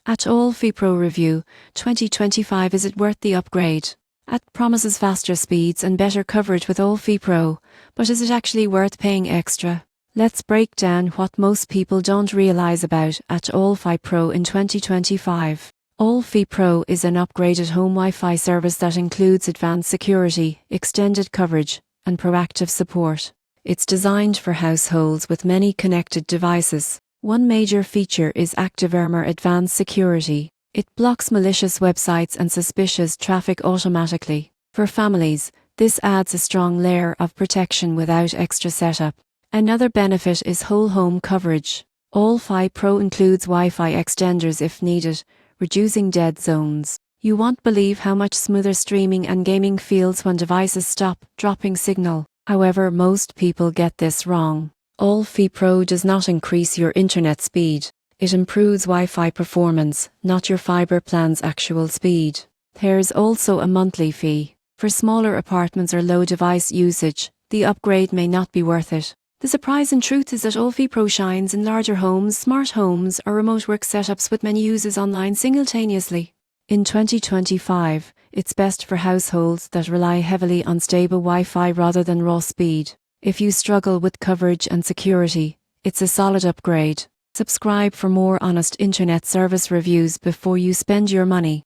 At All FiPro Review 2025, is it worth the upgrade? ATT promises faster speeds and better coverage with All FiPro, but is it actually worth paying extra? Let's break down what most people don't realize about ATT All FiPro in 2025. All FiPro is an upgraded home Wi-Fi service that includes advanced security, extended coverage, and proactive support. It's designed for households with many connected devices. One major feature is ActiveArmor Advanced Security. It blocks malicious websites and suspicious traffic automatically. For families, this adds a strong layer of protection without extra setup. Another benefit is whole home coverage. All FiPro includes Wi-Fi extenders if needed, reducing dead zones. You won't believe how much smoother streaming and gaming feels when devices stop dropping signal. However, most people get this wrong. All FiPro does not increase your internet speed. It improves Wi-Fi performance, not your fiber plan's actual speed. There's also a monthly fee. For smaller apartments or low device usage, the upgrade may not be worth it. The surprising truth is that All FiPro shines in larger homes, smart homes, or remote work setups with many users online simultaneously. In 2025, it's best for households that rely heavily on stable Wi-Fi rather than raw speed. If you struggle with coverage and security, it's a solid upgrade. Subscribe for more honest internet service reviews before you spend your money.